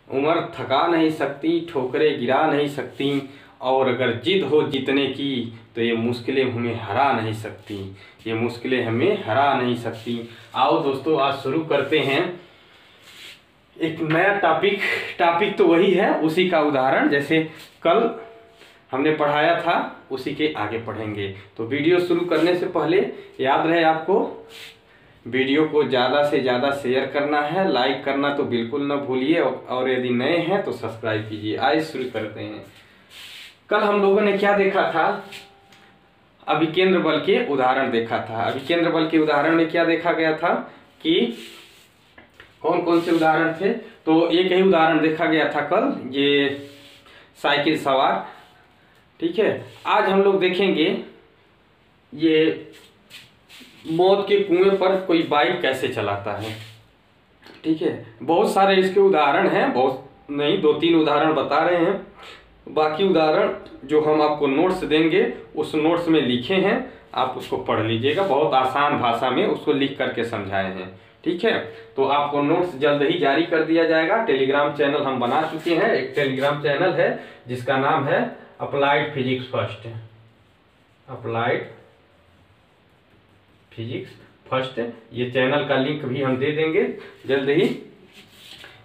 उम्र थका नहीं सकती, ठोकरें गिरा नहीं सकती, और अगर जिद हो जीतने की तो ये मुश्किलें हमें हरा नहीं सकती, ये मुश्किलें हमें हरा नहीं सकती। आओ दोस्तों, आज शुरू करते हैं एक नया टॉपिक तो वही है, उसी का उदाहरण जैसे कल हमने पढ़ाया था उसी के आगे पढ़ेंगे। तो वीडियो शुरू करने से पहले याद रहे आपको वीडियो को ज़्यादा से ज़्यादा शेयर करना है, लाइक करना तो बिल्कुल ना भूलिए, और यदि नए हैं तो सब्सक्राइब कीजिए। आइए शुरू करते हैं। कल हम लोगों ने क्या देखा था? अभिकेंद्र बल के उदाहरण देखा था। अभिकेंद्र बल के उदाहरण में क्या देखा गया था कि कौन कौन से उदाहरण थे? तो एक ही उदाहरण देखा गया था कल, ये साइकिल सवार। ठीक है, आज हम लोग देखेंगे ये मौत के कुएं पर कोई बाइक कैसे चलाता है। ठीक है, बहुत सारे इसके उदाहरण हैं, बहुत नहीं 2-3 उदाहरण बता रहे हैं। बाकी उदाहरण जो हम आपको नोट्स देंगे उस नोट्स में लिखे हैं, आप उसको पढ़ लीजिएगा। बहुत आसान भाषा में उसको लिख करके समझाए हैं। ठीक है, तो आपको नोट्स जल्द ही जारी कर दिया जाएगा। टेलीग्राम चैनल हम बना चुके हैं, एक टेलीग्राम चैनल है जिसका नाम है applied physics first. Applied physics first, ये चैनल का लिंक भी हम दे देंगे जल्द ही,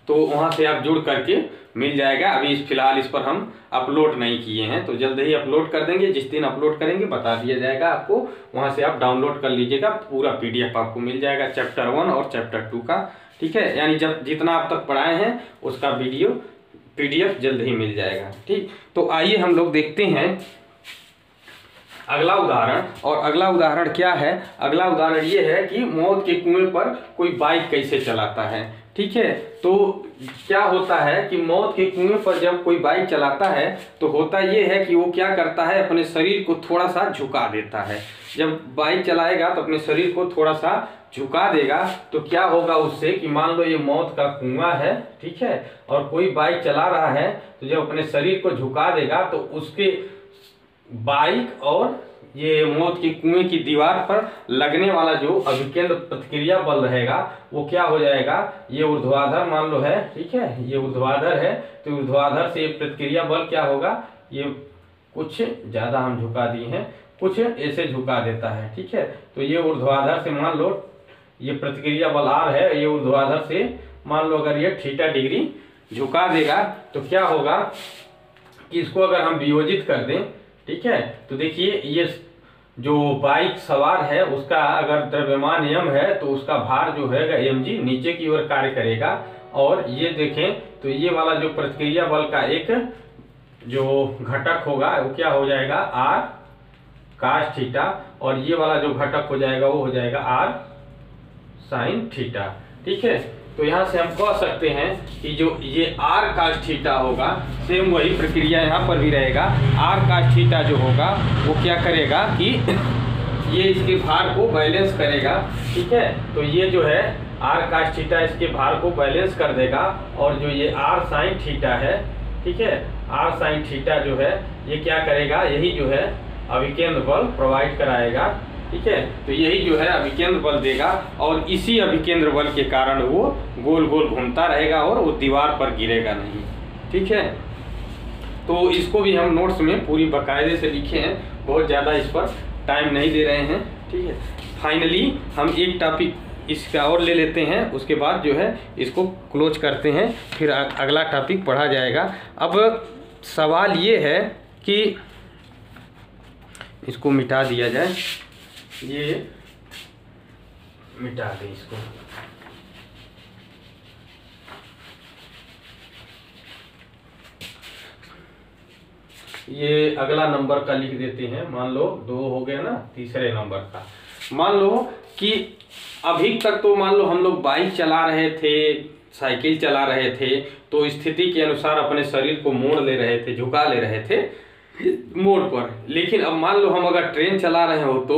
तो वहां से आप जुड़ करके मिल जाएगा। अभी फिलहाल इस पर हम अपलोड नहीं किए हैं, तो जल्द ही अपलोड कर देंगे। जिस दिन अपलोड करेंगे बता दिया जाएगा आपको, वहां से आप डाउनलोड कर लीजिएगा। पूरा PDF आपको मिल जाएगा चैप्टर 1 और चैप्टर 2 का। ठीक है, यानी जब जितना आप तक पढ़ाए हैं उसका वीडियो PDF जल्द ही मिल जाएगा। ठीक, तो आइए हम लोग देखते हैं अगला उदाहरण। और अगला उदाहरण क्या है? अगला उदाहरण ये है कि मौत के कुएं पर कोई बाइक कैसे चलाता है। ठीक है, तो क्या होता है कि मौत के कुएं पर जब कोई बाइक चलाता है तो होता ये है कि वो क्या करता है, अपने शरीर को थोड़ा सा झुका देता है। जब बाइक चलाएगा तो अपने शरीर को थोड़ा सा झुका देगा, तो क्या होगा उससे कि मान लो ये मौत का कुआं है, ठीक है, और कोई बाइक चला रहा है, तो जब अपने शरीर को झुका देगा तो उसके बाइक और ये मौत के कुएं की दीवार पर लगने वाला जो अभिकेंद्र प्रतिक्रिया बल रहेगा वो क्या हो जाएगा, ये ऊर्ध्वाधर मान लो है। ठीक है, ये ऊर्ध्वाधर है, तो ऊर्ध्वाधर से प्रतिक्रिया बल क्या होगा, ये कुछ ज्यादा हम झुका दिए हैं, कुछ ऐसे झुका देता है। ठीक है, तो ये ऊर्ध्वाधर से मान लो ये प्रतिक्रिया बल R है, ये ऊर्ध्वाधर से मान लो अगर ये θ डिग्री झुका देगा तो क्या होगा कि इसको अगर हम वियोजित कर दें, ठीक है, तो देखिए ये जो बाइक सवार है उसका अगर द्रव्यमान m है तो उसका भार जो है mg नीचे की ओर कार्य करेगा। और ये देखें तो ये वाला जो प्रतिक्रिया बल का एक जो घटक होगा वो क्या हो जाएगा, R cos थीटा, और ये वाला जो घटक हो जाएगा वो हो जाएगा R sin थीटा। ठीक है, तो यहाँ से हम कह सकते हैं कि जो ये R cos थीटा होगा, सेम वही प्रक्रिया यहाँ पर भी रहेगा। R cos थीटा जो होगा वो क्या करेगा कि ये इसके भार को बैलेंस करेगा। ठीक है, तो ये जो है R cos थीटा इसके भार को बैलेंस कर देगा, और जो ये R sin थीटा है, ठीक है, R sin थीटा जो है ये क्या करेगा, यही जो है अभिकेंद्र बल प्रोवाइड कराएगा। ठीक है, तो यही जो है अभिकेंद्र बल देगा, और इसी अभिकेंद्र बल के कारण वो गोल गोल घूमता रहेगा और वो दीवार पर गिरेगा नहीं। ठीक है, तो इसको भी हम नोट्स में पूरी बाकायदे से लिखे हैं, बहुत ज़्यादा इस पर टाइम नहीं दे रहे हैं। ठीक है, फाइनली हम एक टॉपिक इसका और ले लेते हैं, उसके बाद जो है इसको क्लोज करते हैं, फिर अगला टॉपिक पढ़ा जाएगा। अब सवाल ये है कि इसको मिटा दिया जाए, ये मिटा दें इसको। ये अगला नंबर का लिख देते हैं, मान लो 2 हो गया ना, तीसरे नंबर का। मान लो कि अभी तक तो मान लो हम लोग बाइक चला रहे थे, साइकिल चला रहे थे, तो स्थिति के अनुसार अपने शरीर को मोड़ ले रहे थे, झुका ले रहे थे मोड़ पर। लेकिन अब मान लो हम अगर ट्रेन चला रहे हो तो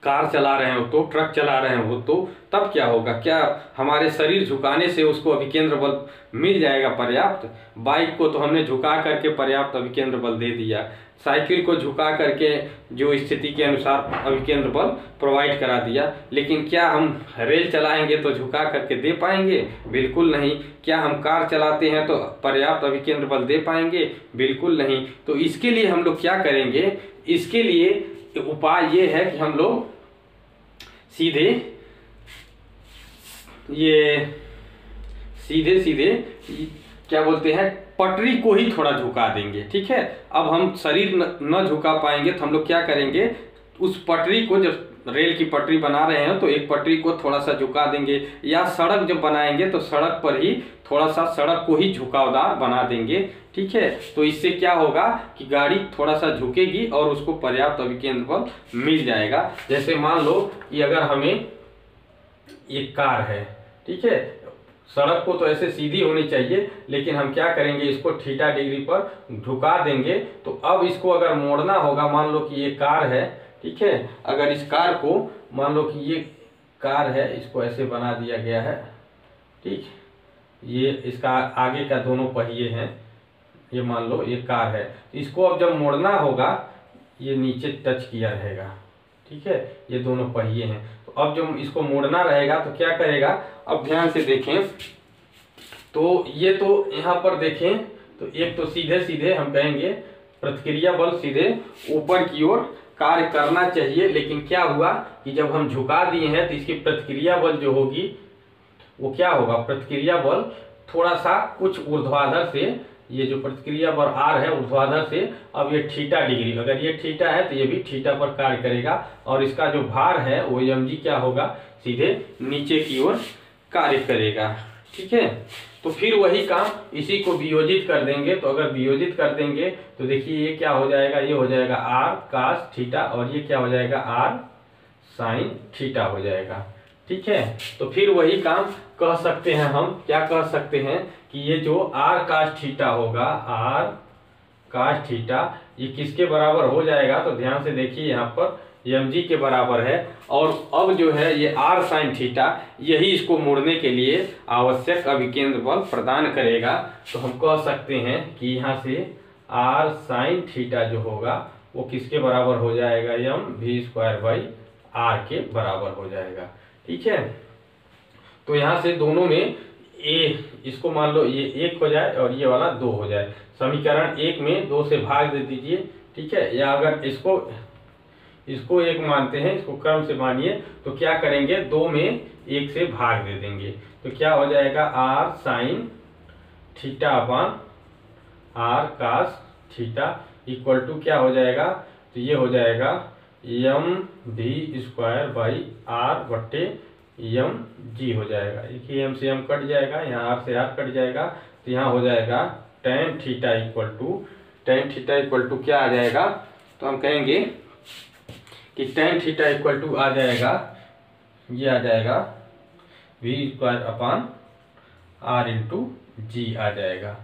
कार चला रहे हो तो, ट्रक चला रहे हो तो, तब क्या होगा, क्या हमारे शरीर झुकाने से उसको अभिकेंद्र बल मिल जाएगा पर्याप्त। बाइक को तो हमने झुका करके पर्याप्त अभिकेंद्र बल दे दिया, साइकिल को झुका करके जो स्थिति के अनुसार अभिकेंद्र बल प्रोवाइड करा दिया, लेकिन क्या हम रेल चलाएंगे तो झुका करके दे पाएंगे? बिल्कुल नहीं। क्या हम कार चलाते हैं तो पर्याप्त अभिकेंद्र बल दे पाएंगे? बिल्कुल नहीं। तो इसके लिए हम लोग क्या करेंगे, इसके लिए उपाय ये है कि हम लोग सीधे सीधे क्या बोलते हैं, पटरी को ही थोड़ा झुका देंगे। ठीक है, अब हम शरीर न झुका पाएंगे तो हम लोग क्या करेंगे, उस पटरी को, जब रेल की पटरी बना रहे हैं तो एक पटरी को थोड़ा सा झुका देंगे, या सड़क जब बनाएंगे तो सड़क पर ही थोड़ा सा सड़क को ही झुकावदार बना देंगे। ठीक है, तो इससे क्या होगा कि गाड़ी थोड़ा सा झुकेगी और उसको पर्याप्त अभिकेंद्र बल मिल जाएगा। जैसे मान लो कि अगर हमें एक कार है, ठीक है, सड़क को तो ऐसे सीधी होनी चाहिए, लेकिन हम क्या करेंगे, इसको थीटा डिग्री पर झुका देंगे। तो अब इसको अगर मोड़ना होगा, मान लो कि ये कार है, ठीक है, अगर इस कार को, मान लो कि ये कार है, इसको ऐसे बना दिया गया है, ठीक, ये इसका आगे का दोनों पहिए हैं, ये मान लो ये कार है, तो इसको अब जब मोड़ना होगा, ये नीचे टच किया रहेगा, ठीक है, ये दोनों पहिए हैं, तो अब जब इसको मोड़ना रहेगा तो क्या करेगा, अब ध्यान से देखें तो ये तो यहाँ पर देखें तो एक तो सीधे सीधे हम कहेंगे प्रतिक्रिया बल सीधे ऊपर की ओर कार्य करना चाहिए, लेकिन क्या हुआ कि जब हम झुका दिए हैं तो इसकी प्रतिक्रिया बल जो होगी वो क्या होगा, प्रतिक्रिया बल थोड़ा सा कुछ ऊर्ध्वाधर से, ये जो प्रतिक्रिया बल आर है ऊर्ध्वाधर से, अब ये थीटा डिग्री, अगर ये थीटा है तो ये भी थीटा पर कार्य करेगा, और इसका जो भार है वो mg क्या होगा, सीधे नीचे की ओर कार्य करेगा। ठीक है, तो फिर वही काम इसी को वियोजित कर देंगे, तो अगर वियोजित कर देंगे तो देखिए ये क्या हो जाएगा, ये हो जाएगा आर कास थीटा, और ये क्या हो जाएगा, आर साइन थीटा हो जाएगा। ठीक है, तो फिर वही काम कह सकते हैं हम, क्या कह सकते हैं कि ये जो आर कास थीटा होगा, आर कास थीटा, ये किसके बराबर हो जाएगा, तो ध्यान से देखिए यहाँ पर mg के बराबर है, और अब जो है ये आर साइन थीटा, यही इसको मोड़ने के लिए आवश्यक अभिकेंद्र बल प्रदान करेगा। तो हम कह सकते हैं कि यहाँ से आर साइन थीटा जो होगा वो किसके बराबर हो जाएगा, mv²/r के बराबर हो जाएगा। ठीक है, तो यहाँ से दोनों में इसको मान लो ये 1 हो जाए और ये वाला 2 हो जाए, समीकरण 1 में 2 से भाग दे दीजिए। ठीक है, या अगर इसको 1 मानते हैं, इसको क्रम से मानिए, तो क्या करेंगे, 2 में 1 से भाग दे देंगे, तो क्या हो जाएगा, R sine theta upon R cos theta equal to क्या हो जाएगा, तो ये हो जाएगा mv²/r/mg हो जाएगा। देखिए m से m कट जाएगा, यहाँ r से r कट जाएगा, तो यहाँ हो जाएगा tan थीटा इक्वल टू क्या आ जाएगा, तो हम कहेंगे कि tan थीटा इक्वल टू आ जाएगा, ये आ जाएगा v²/r इंटू जी आ जाएगा।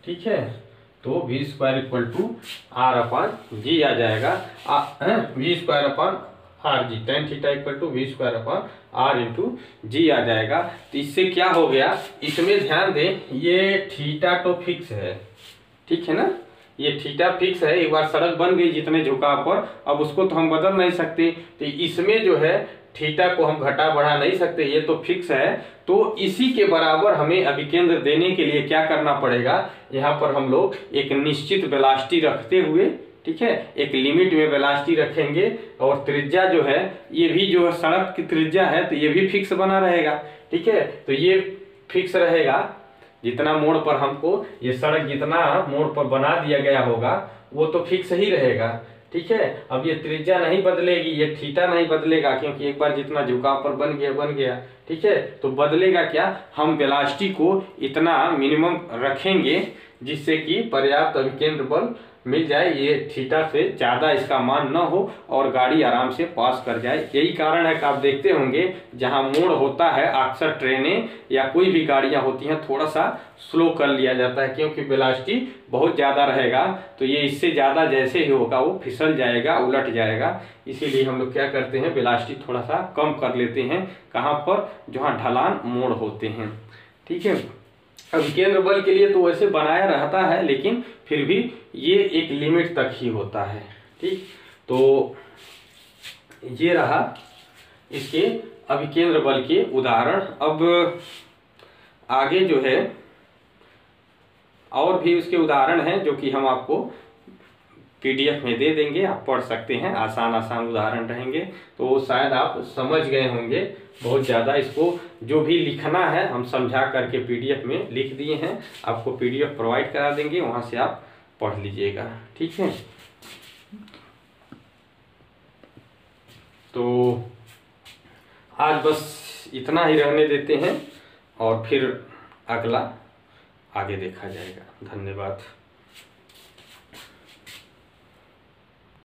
ठीक है, तो v² इक्वल टू r/g आ जाएगा, v²/rg, tan theta equal to v²/r into g आ जाएगा। तो इससे क्या हो गया, इसमें ध्यान दें, ये थीटा तो फिक्स है, ठीक है ना, ये थीटा फिक्स है, एक बार सड़क बन गई जितने झुकाव पर, अब उसको तो हम बदल नहीं सकते, तो इसमें जो है थीटा को हम घटा बढ़ा नहीं सकते, ये तो फिक्स है। तो इसी के बराबर हमें अभिकेंद्र देने के लिए क्या करना पड़ेगा, यहाँ पर हम लोग एक निश्चित वेलोसिटी रखते हुए, ठीक है, एक लिमिट में वेलोसिटी रखेंगे, और त्रिज्या जो है, ये भी जो है सड़क की त्रिज्या है, तो ये भी फिक्स बना रहेगा। ठीक है, तो ये फिक्स रहेगा, जितना मोड़ पर हमको ये सड़क जितना मोड़ पर बना दिया गया होगा वो तो फिक्स ही रहेगा। ठीक है, अब ये त्रिज्या नहीं बदलेगी, ये थीटा नहीं बदलेगा, क्योंकि एक बार जितना झुकाव पर बन गया। ठीक है, तो बदलेगा क्या, हम वेलोसिटी को इतना मिनिमम रखेंगे जिससे कि पर्याप्त अभिकेंद्र बल मिल जाए, ये थीटा से ज़्यादा इसका मान न हो और गाड़ी आराम से पास कर जाए। यही कारण है कि आप देखते होंगे जहाँ मोड़ होता है अक्सर ट्रेनें या कोई भी गाड़ियाँ होती हैं थोड़ा सा स्लो कर लिया जाता है, क्योंकि वेलोसिटी बहुत ज़्यादा रहेगा तो ये इससे ज़्यादा जैसे ही होगा वो फिसल जाएगा, उलट जाएगा। इसीलिए हम लोग क्या करते हैं, वेलोसिटी थोड़ा सा कम कर लेते हैं, कहाँ पर, जहाँ ढलान मोड़ होते हैं। ठीक है, अब केंद्र बल के लिए तो वैसे बनाया रहता है, लेकिन फिर भी ये एक लिमिट तक ही होता है। ठीक, तो ये रहा इसके अभिकेंद्र बल के उदाहरण। अब आगे जो है और भी उसके उदाहरण हैं जो कि हम आपको PDF में दे देंगे, आप पढ़ सकते हैं, आसान आसान उदाहरण रहेंगे तो शायद आप समझ गए होंगे। बहुत ज़्यादा इसको जो भी लिखना है हम समझा करके PDF में लिख दिए हैं, आपको PDF प्रोवाइड करा देंगे, वहाँ से आप पढ़ लीजिएगा। ठीक है, तो आज बस इतना ही रहने देते हैं और फिर अगला आगे देखा जाएगा। धन्यवाद।